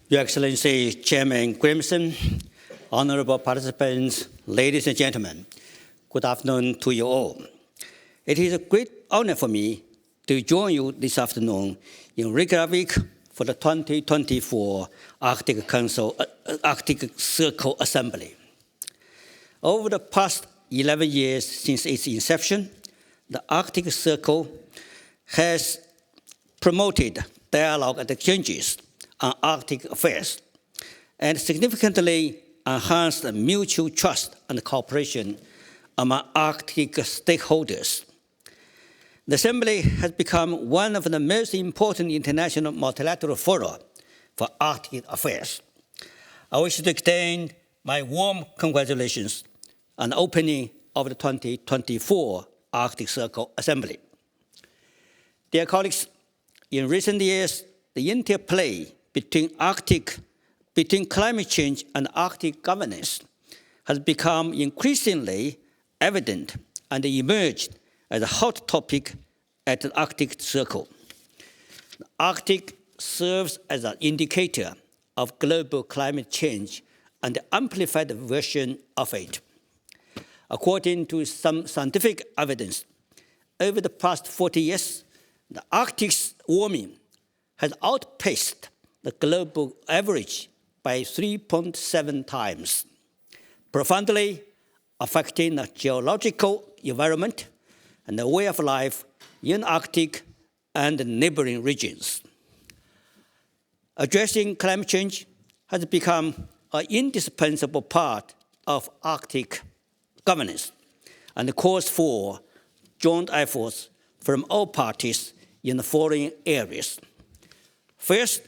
Your Excellency, Chairman Grimson, honorable participants, ladies and gentlemen, good afternoon to you all. It is a great honor for me to join you this afternoon in Reykjavik for the 2024 Arctic Circle Assembly. Over the past 11 years since its inception, the Arctic Circle has promoted dialogue and exchanges on Arctic affairs and significantly enhanced the mutual trust and cooperation among Arctic stakeholders. The Assembly has become one of the most important international multilateral fora for Arctic affairs. I wish to extend my warm congratulations on the opening of the 2024 Arctic Circle Assembly. Dear colleagues, in recent years, the interplay between climate change and Arctic governance has become increasingly evident and emerged as a hot topic at the Arctic Circle. The Arctic serves as an indicator of global climate change and the amplified version of it. According to some scientific evidence, over the past 40 years, the Arctic's warming has outpaced the global average by 3.7 times, profoundly affecting the geological environment and the way of life in Arctic and neighboring regions. Addressing climate change has become an indispensable part of Arctic governance and calls for joint efforts from all parties in the following areas. First,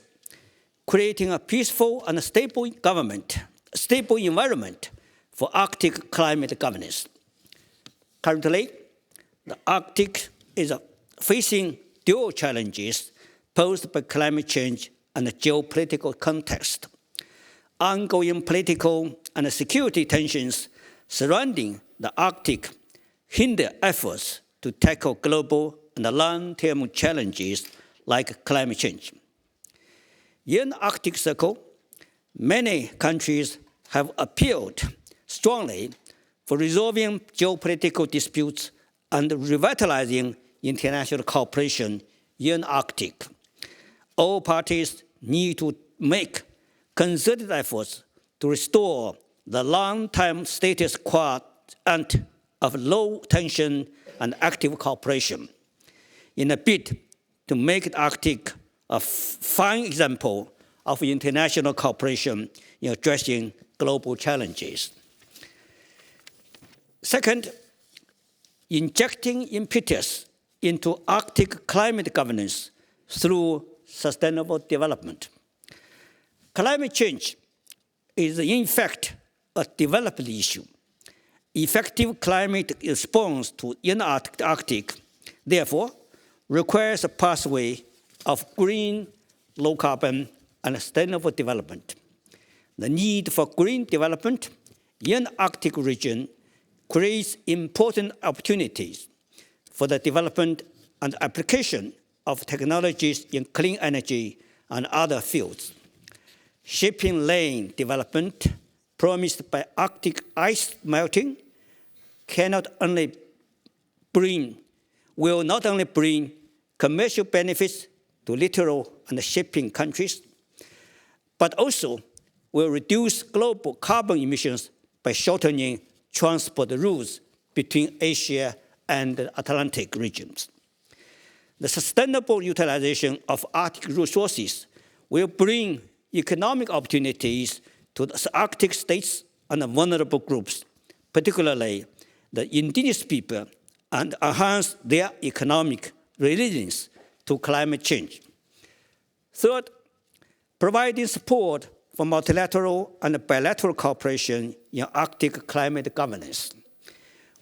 creating a peaceful and stable environment for Arctic climate governance. Currently, the Arctic is facing dual challenges posed by climate change and the geopolitical context. Ongoing political and security tensions surrounding the Arctic hinder efforts to tackle global and long-term challenges like climate change. In the Arctic Circle, many countries have appealed strongly for resolving geopolitical disputes and revitalizing international cooperation in the Arctic. All parties need to make concerted efforts to restore the long-time status quo of low tension and active cooperation in a bid to make the Arctic a fine example of international cooperation in addressing global challenges. Second, injecting impetus into Arctic climate governance through sustainable development. Climate change is in fact a development issue. Effective climate response in the Arctic, therefore, requires a pathway of green, low-carbon, and sustainable development. The need for green development in the Arctic region creates important opportunities for the development and application of technologies in clean energy and other fields. Shipping lane development promised by Arctic ice melting will not only bring commercial benefits to littoral and shipping countries, but also will reduce global carbon emissions by shortening transport routes between Asia and the Atlantic regions. The sustainable utilization of Arctic resources will bring economic opportunities to the Arctic states and vulnerable groups, particularly the indigenous people, and enhance their economic resilience to climate change. Third, providing support for multilateral and bilateral cooperation in Arctic climate governance.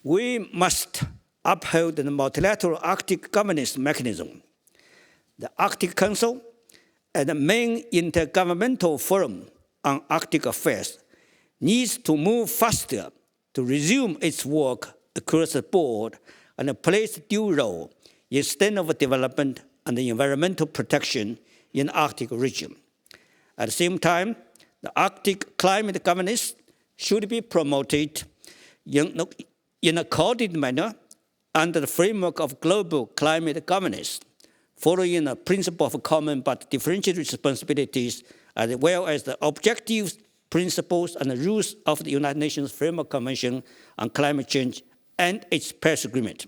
We must uphold the multilateral Arctic governance mechanism. The Arctic Council, as the main intergovernmental forum on Arctic affairs, needs to move faster to resume its work across the board and plays a due role in sustainable development and environmental protection in the Arctic region. At the same time, the Arctic climate governance should be promoted in a coordinated manner under the framework of global climate governance, following the principle of common but differentiated responsibilities, as well as the objectives, principles, and the rules of the United Nations Framework Convention on Climate Change and its Paris Agreement.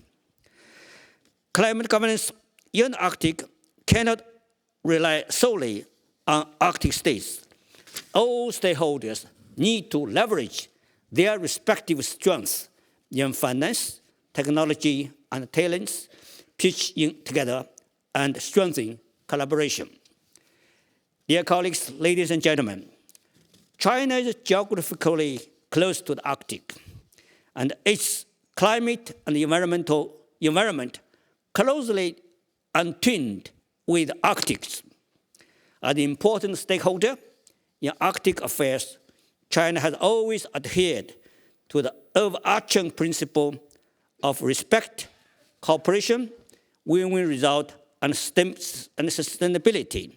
Climate governance in the Arctic cannot rely solely on Arctic states. All stakeholders need to leverage their respective strengths in finance, technology, and talents, pitch in together, and strengthen collaboration. Dear colleagues, ladies and gentlemen, China is geographically close to the Arctic, and its climate and environment closely entwined with the Arctic. As an important stakeholder in Arctic affairs, China has always adhered to the overarching principle of respect, cooperation, win-win result, and sustainability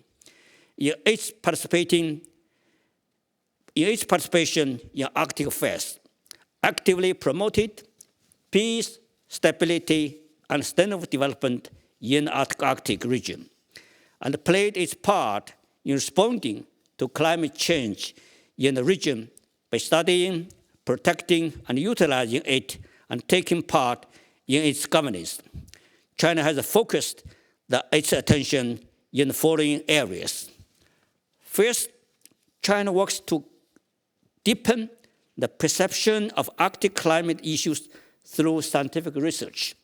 in its participation in Arctic affairs, actively promoted peace, stability, and sustainable development in the Arctic region, and played its part in responding to climate change in the region by studying, protecting, and utilizing it, and taking part in its governance. China has focused its attention in the following areas. First, China works to deepen the perception of Arctic climate issues through scientific research.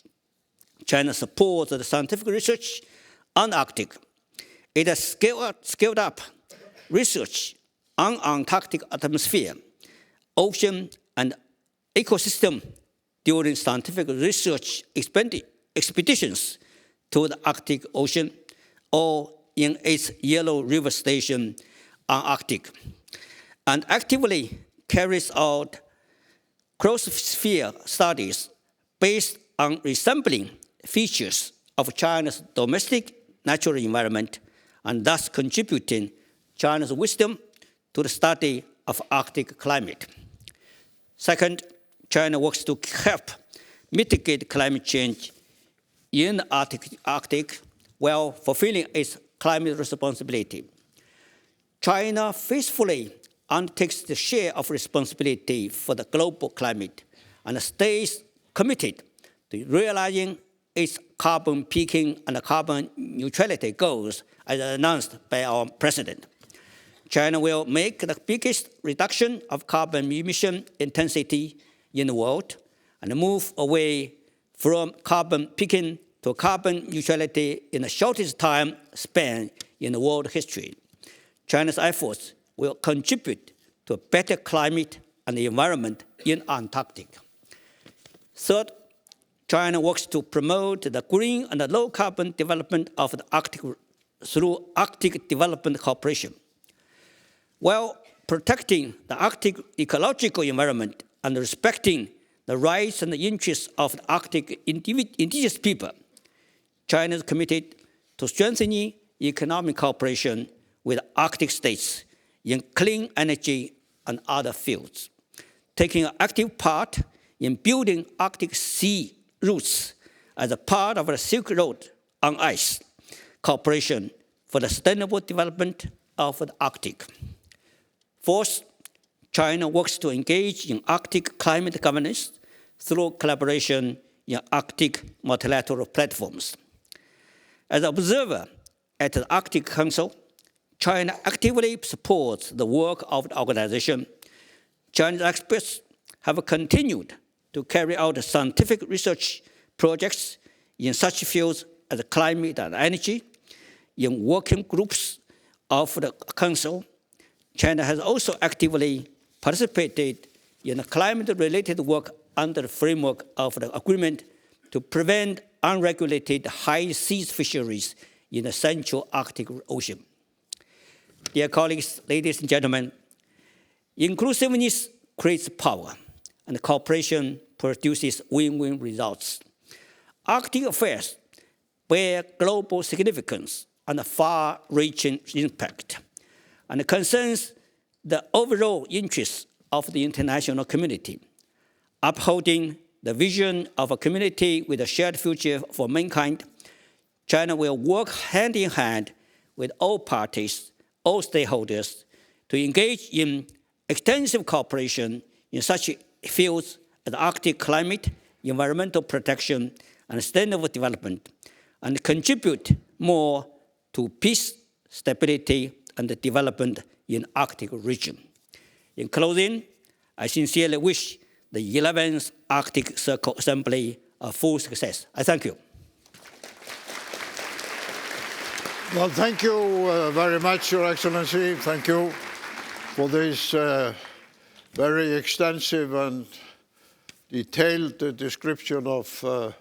China supports the scientific research on the Arctic. It has scaled up research on Antarctic atmosphere, ocean, and ecosystem during scientific research expeditions to the Arctic Ocean or in its Yellow River Station on Arctic, and actively carries out cryosphere studies based on resembling features of China's domestic natural environment, and thus contributing China's wisdom to the study of Arctic climate. Second, China works to help mitigate climate change in the Arctic while fulfilling its climate responsibility. China faithfully undertakes the share of responsibility for the global climate and stays committed to realizing its carbon peaking and carbon neutrality goals as announced by our president. China will make the biggest reduction of carbon emission intensity in the world and move away from carbon peaking to carbon neutrality in the shortest time span in the world history. China's efforts will contribute to a better climate and environment in Antarctic. Third, China works to promote the green and the low-carbon development of the Arctic through Arctic Development Cooperation. While protecting the Arctic ecological environment and respecting the rights and the interests of the Arctic indigenous people, China is committed to strengthening economic cooperation with Arctic states in clean energy and other fields, taking an active part in building Arctic sea routes as a part of the Silk Road on ice cooperation for the sustainable development of the Arctic. Fourth, China works to engage in Arctic climate governance through collaboration in Arctic multilateral platforms. As an observer at the Arctic Council, China actively supports the work of the organization. Chinese experts have continued to carry out scientific research projects in such fields as climate and energy. In working groups of the Council, China has also actively participated in climate-related work under the framework of the agreement to prevent unregulated high seas fisheries in the Central Arctic Ocean. Dear colleagues, ladies and gentlemen, inclusiveness creates power, and cooperation produces win-win results. Arctic affairs bear global significance and a far-reaching impact. and concerns the overall interests of the international community. Upholding the vision of a community with a shared future for mankind, China will work hand in hand with all parties, all stakeholders, to engage in extensive cooperation in such fields as Arctic climate, environmental protection, and sustainable development, and contribute more to peace, stability, and development in the Arctic region. In closing, I sincerely wish the 11th Arctic Circle Assembly a full success. I thank you. Well, thank you very much, Your Excellency. Thank you for this very extensive and detailed description of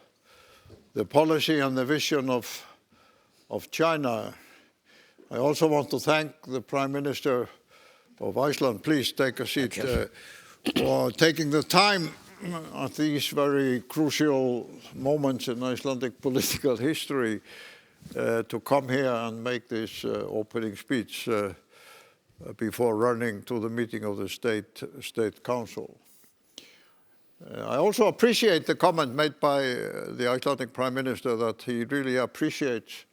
the policy and the vision of China. I also want to thank the Prime Minister of Iceland. Please take a seat. For taking the time at these very crucial moments in Icelandic political history to come here and make this opening speech before running to the meeting of the State Council. I also appreciate the comment made by the Icelandic Prime Minister that he really appreciates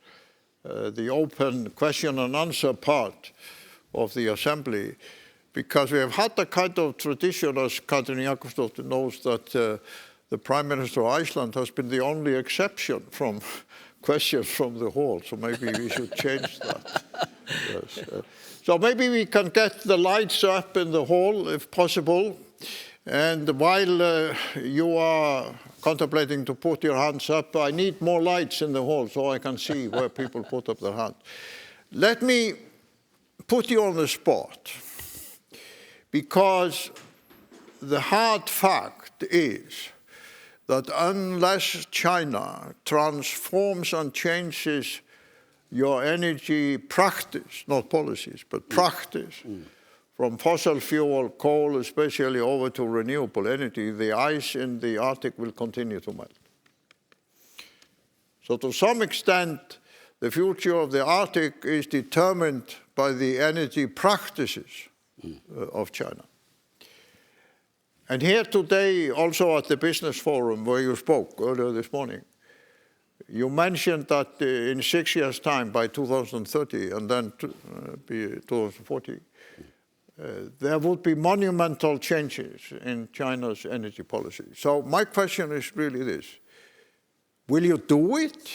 the open question and answer part of the Assembly, because we have had a kind of tradition, as Katrín Jakobsdóttir knows, that the Prime Minister of Iceland has been the only exception from questions from the hall, so maybe we should change that. Yes. So maybe we can get the lights up in the hall, if possible, and while you are contemplating to put your hands up, I need more lights in the hall so I can see where people put up their hands. Let me put you on the spot, because the hard fact is that unless China transforms and changes your energy practice, not policies, but practice, from fossil fuel, coal especially, over to renewable energy, the ice in the Arctic will continue to melt. So to some extent, the future of the Arctic is determined by the energy practices of China. And here today, also at the Business Forum where you spoke earlier this morning, you mentioned that in 6 years' time, by 2030 and then 2040, there would be monumental changes in China's energy policy. So my question is really this: will you do it?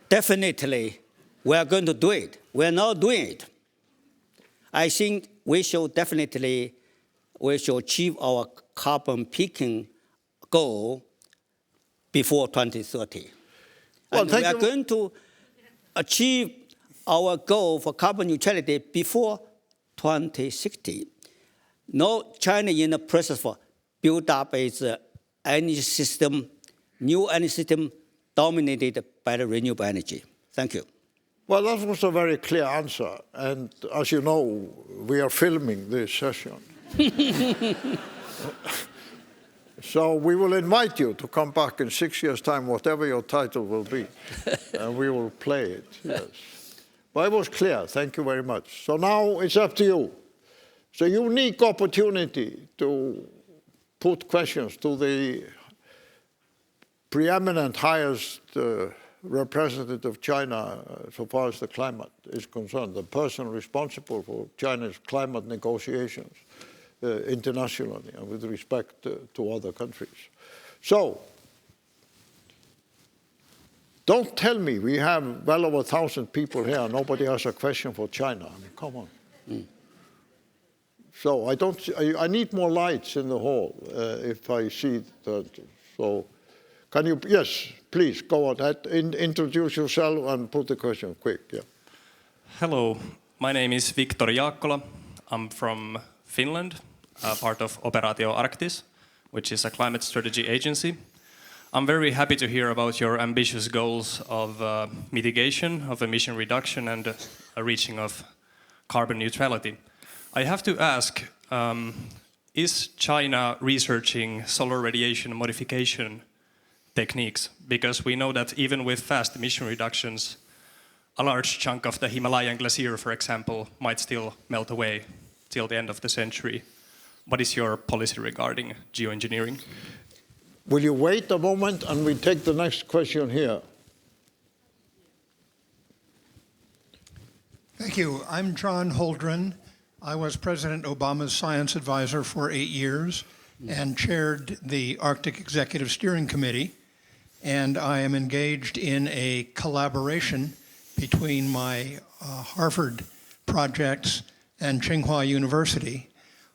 Definitely, we are going to do it. We are not doing it. I think we should achieve our carbon peaking goal before 2030. Well, and we are going to achieve our goal for carbon neutrality before 2060. Now, China in the process for build up its energy system, new energy system dominated by the renewable energy. Thank you. Well, that was a very clear answer. And as you know, we are filming this session. So we will invite you to come back in 6 years' time, whatever your title will be, and we will play it, yes. But it was clear. Thank you very much. So now it's up to you. It's a unique opportunity to put questions to the preeminent highest representative of China so far as the climate is concerned, the person responsible for China's climate negotiations internationally and with respect to other countries. So, don't tell me we have well over 1,000 people here and nobody has a question for China. I mean, come on. So I need more lights in the hall if I see that. So can you, yes, please go ahead, introduce yourself and put the question quick. Yeah. Hello, my name is Viktor Jaakkola. I'm from Finland, part of Operatio Arctis, which is a climate strategy agency. I'm very happy to hear about your ambitious goals of mitigation, of emission reduction, and reaching of carbon neutrality. I have to ask, is China researching solar radiation modification techniques? Because we know that even with fast emission reductions, a large chunk of the Himalayan glacier, for example, might still melt away till the end of the century. What is your policy regarding geoengineering? Will you wait a moment and we take the next question here? Thank you. I'm John Holdren. I was President Obama's science advisor for 8 years and chaired the Arctic Executive Steering Committee. And I am engaged in a collaboration between my Harvard projects and Tsinghua University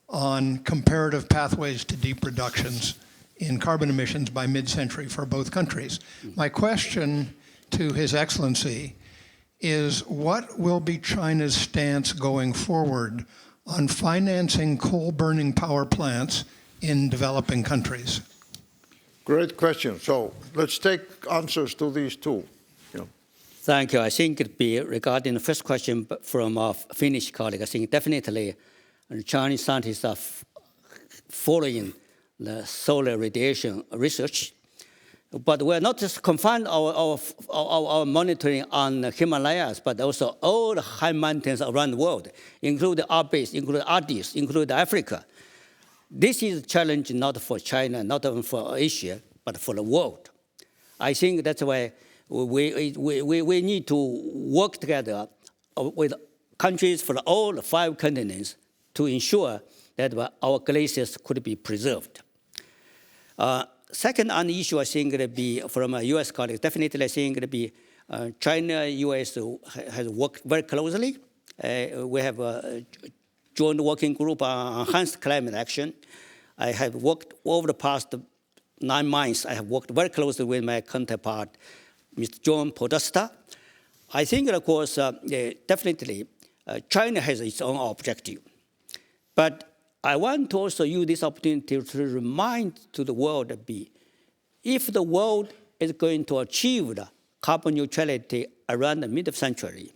on comparative pathways to deep reductions in carbon emissions by mid-century for both countries. My question to His Excellency is, what will be China's stance going forward on financing coal-burning power plants in developing countries? Great question. So let's take answers to these two. Thank you. I think it'd be regarding the first question from our Finnish colleague. I think definitely Chinese scientists are following the solar radiation research. But we're not just confined our monitoring on the Himalayas, but also all the high mountains around the world, including Alps, including Andes, including Africa. This is a challenge not for China, not even for Asia, but for the world. I think that's why we need to work together with countries from all 5 continents to ensure that our glaciers could be preserved. Second on the issue, I think it'll be from a U.S. colleague, definitely I think it'll be China, U.S. has worked very closely. We have a joint working group on enhanced climate action. I have worked over the past 9 months, I have worked very closely with my counterpart, Mr. John Podesta. I think, of course, definitely China has its own objective. But I want to also use this opportunity to remind to the world that if the world is going to achieve the carbon neutrality around the mid-century,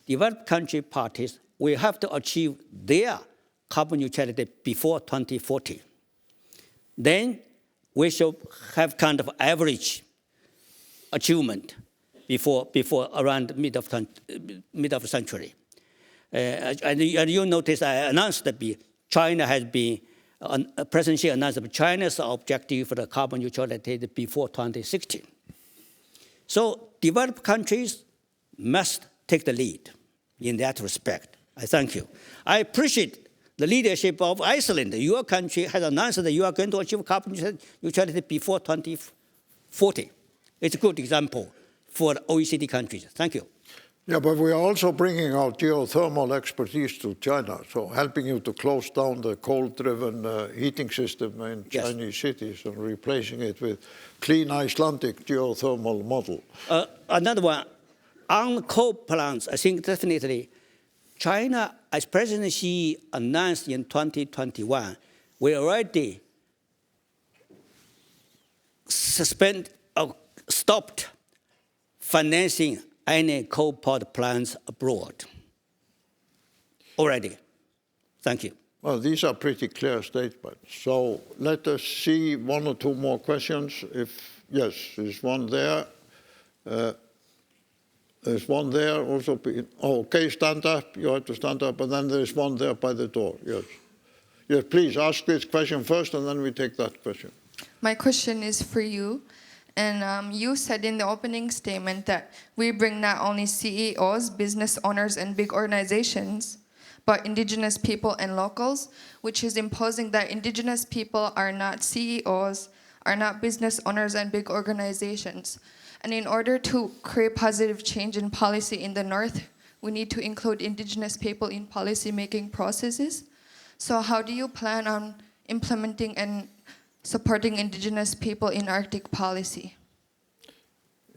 developed country parties will have to achieve their carbon neutrality before 2040. Then we should have kind of average achievement before around mid of century. And you notice I announced that China has been, President Xi announced that China's objective for the carbon neutrality before 2060. So developed countries must take the lead in that respect. I thank you. I appreciate the leadership of Iceland. Your country has announced that you are going to achieve carbon neutrality before 2040. It's a good example for OECD countries. Thank you. Yeah, but we are also bringing our geothermal expertise to China, so helping you to close down the coal-driven heating system in Chinese cities and replacing it with clean Icelandic geothermal model. Another one, on coal plants, I think definitely China, as President Xi announced in 2021, we already stopped financing any coal power plants abroad already. Thank you. Well, these are pretty clear statements. So let us see 1 or 2 more questions. Yes, there's one there. There's one there also. Okay, stand up. You have to stand up. And then there's one there by the door. Yes. Yes, please ask this question first, and then we take that question. My question is for you. And you said in the opening statement that we bring not only CEOs, business owners, and big organizations, but indigenous people and locals, which is imposing that indigenous people are not CEOs, are not business owners and big organizations. And in order to create positive change in policy in the North, we need to include indigenous people in policy-making processes. So how do you plan on implementing and supporting indigenous people in Arctic policy?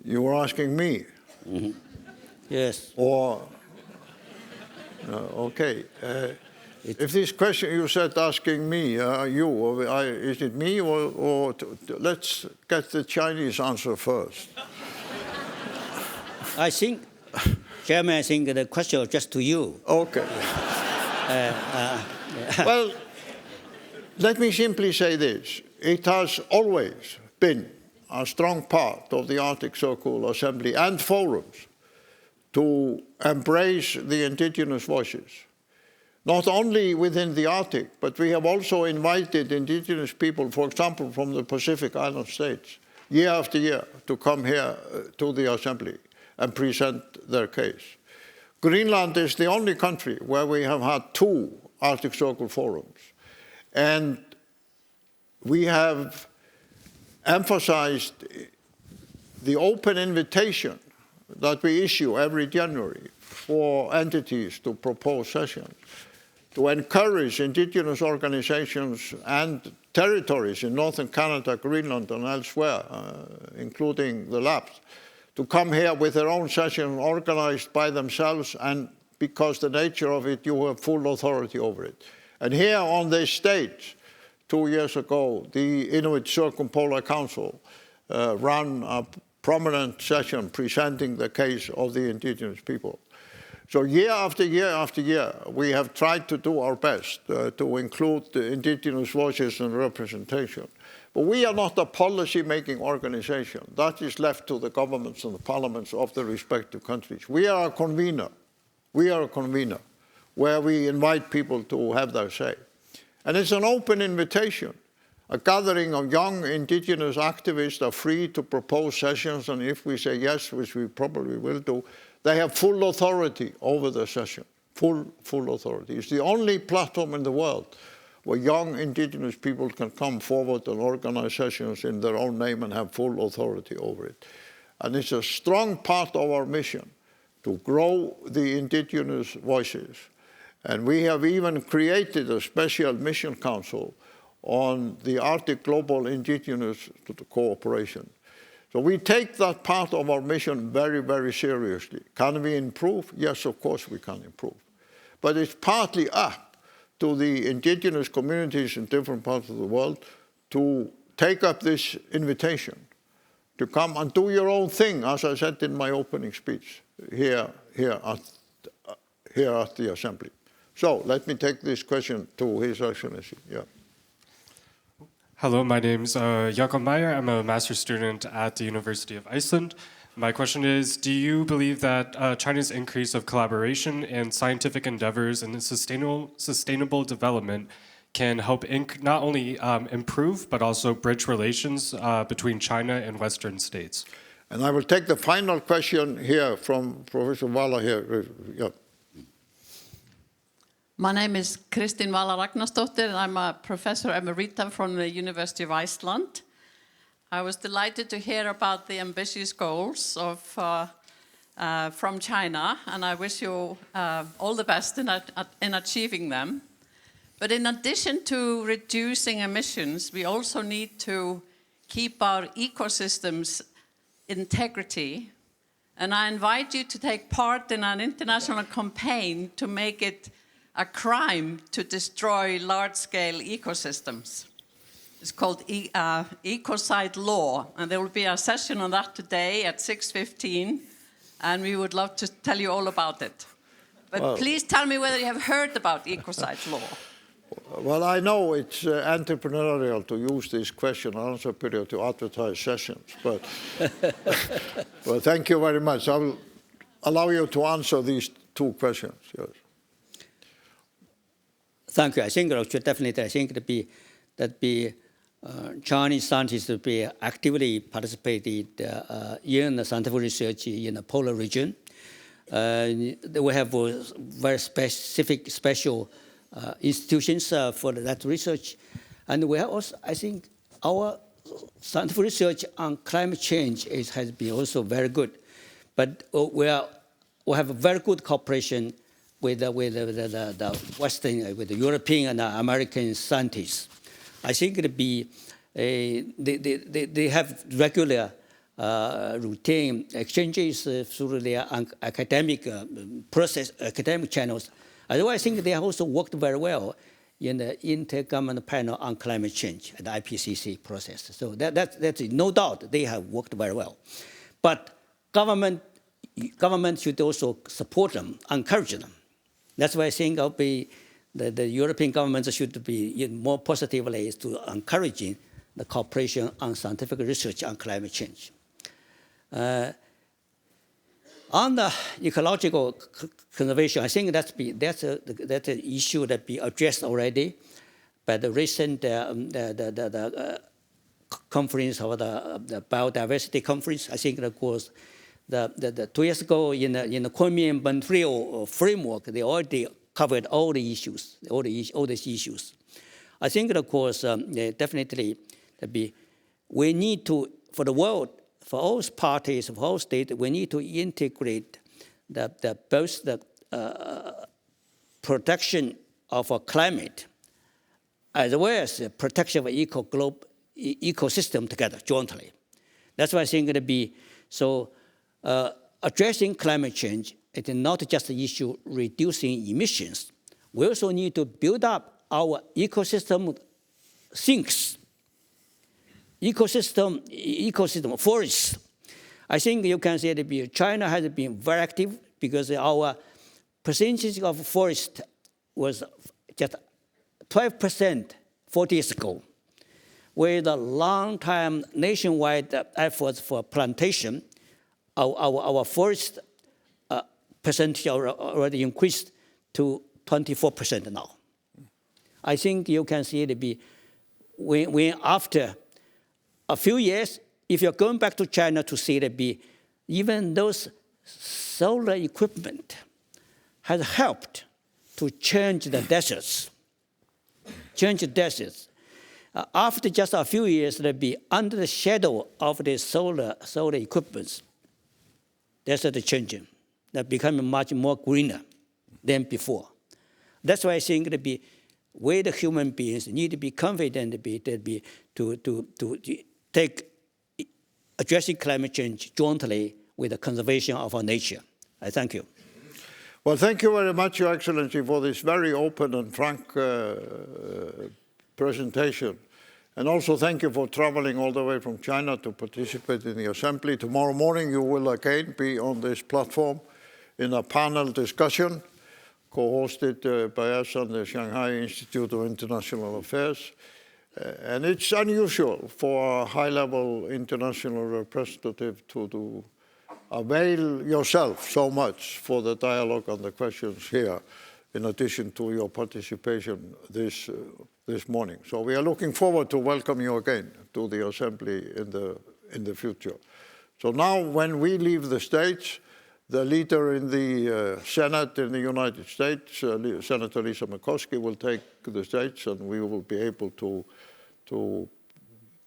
You were asking me? Mm-hmm. Yes. Or, okay. If this question you said asking me, is it me or let's get the Chinese answer first. I think, Chairman, I think the question is just to you. Okay. Well, let me simply say this. It has always been a strong part of the Arctic Circle Assembly and forums to embrace the indigenous voices, not only within the Arctic, but we have also invited indigenous people, for example, from the Pacific Island states, year after year, to come here to the Assembly and present their case. Greenland is the only country where we have had 2 Arctic Circle forums. And we have emphasized the open invitation that we issue every January for entities to propose sessions, to encourage indigenous organizations and territories in northern Canada, Greenland, and elsewhere, including the labs, to come here with their own session organized by themselves, and because the nature of it, you have full authority over it. And here on this stage, 2 years ago, the Inuit Circumpolar Council ran a prominent session presenting the case of the indigenous people. So year after year after year, we have tried to do our best to include the indigenous voices and representation. But we are not a policy-making organization. That is left to the governments and the parliaments of the respective countries. We are a convener. We are a convener where we invite people to have their say. And it's an open invitation. A gathering of young indigenous activists are free to propose sessions, and if we say yes, which we probably will do, they have full authority over the session, full authority. It's the only platform in the world where young indigenous people can come forward and organize sessions in their own name and have full authority over it. And it's a strong part of our mission to grow the indigenous voices. And we have even created a special mission council on the Arctic Global Indigenous Cooperation. So we take that part of our mission very, very seriously. Can we improve? Yes, of course we can improve. But it's partly up to the indigenous communities in different parts of the world to take up this invitation, to come and do your own thing, as I said in my opening speech here at the Assembly. So let me take this question to His Excellency. Yeah. Hello, my name's Jakob Meyer. I'm a master's student at the University of Iceland. My question is, do you believe that China's increase of collaboration and scientific endeavors in sustainable development can help not only improve, but also bridge relations between China and Western states? And I will take the final question here from Professor Vala here. Yeah. My name is Kristín Vala Ragnarsdóttir, and I'm a professor emerita from the University of Iceland. I was delighted to hear about the ambitious goals from China, and I wish you all the best in achieving them. But in addition to reducing emissions, we also need to keep our ecosystems integrity. And I invite you to take part in an international campaign to make it a crime to destroy large-scale ecosystems. It's called ecocide law, and there will be a session on that today at 6:15, and we would love to tell you all about it. But please tell me whether you have heard about ecocide law. Well, I know it's entrepreneurial to use this question and answer period to advertise sessions, but well, thank you very much. I will allow you to answer these 2 questions. Yes. Thank you. I think Chinese scientists to be actively participated in the scientific research in the polar region. We have very special institutions for that research, and we have also, I think, our scientific research on climate change has been also very good. But we have a very good cooperation with the Western, with the European and American scientists. I think they have regular routine exchanges through their academic academic channels. Otherwise, I think they have also worked very well in the Intergovernmental Panel on Climate Change, the IPCC process. So that's no doubt they have worked very well. But government should also support them, encourage them. That's why I think the European governments should be more positively to encouraging the cooperation on scientific research on climate change. On the ecological conservation, I think that's an issue that be addressed already by the recent conference or the biodiversity conference. I think, of course, the 2 years ago in the Kunming-Montreal framework, they already covered all the issues, all these issues. I think, of course, definitely we need to, for the world, for all parties, for all states, we need to integrate both the protection of our climate as well as the protection of ecosystem together jointly. That's why I think it'll be so. Addressing climate change is not just the issue reducing emissions. We also need to build up our ecosystem sinks. Ecosystem forests. I think you can say that China has been very active because our percentage of forest was just 12% 40 years ago. With a long time nationwide efforts for plantation, our forest percentage already increased to 24% now. I think you can see it when after a few years, if you're going back to China to see it even those solar equipment has helped to change the deserts. After just a few years, under the shadow of the solar equipment, desert changing. They're becoming much more greener than before. That's why I think we the human beings need to be confident to take addressing climate change jointly with the conservation of our nature. I thank you. Well, thank you very much, Your Excellency, for this very open and frank presentation. And also thank you for traveling all the way from China to participate in the Assembly. Tomorrow morning you will again be on this platform in a panel discussion co-hosted by us and the Shanghai Institute of International Affairs. And it's unusual for a high-level international representative to avail yourself so much for the dialogue and the questions here, in addition to your participation this morning. So we are looking forward to welcome you again to the Assembly in the future. So now when we leave the stage, the leader in the Senate in the United States, Senator Lisa Murkowski, will take the stage, and we will be able to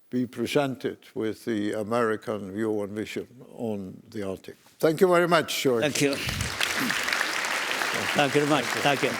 be presented with the American view and vision on the Arctic. Thank you very much, George. Thank you. Thank you very much. Thank you.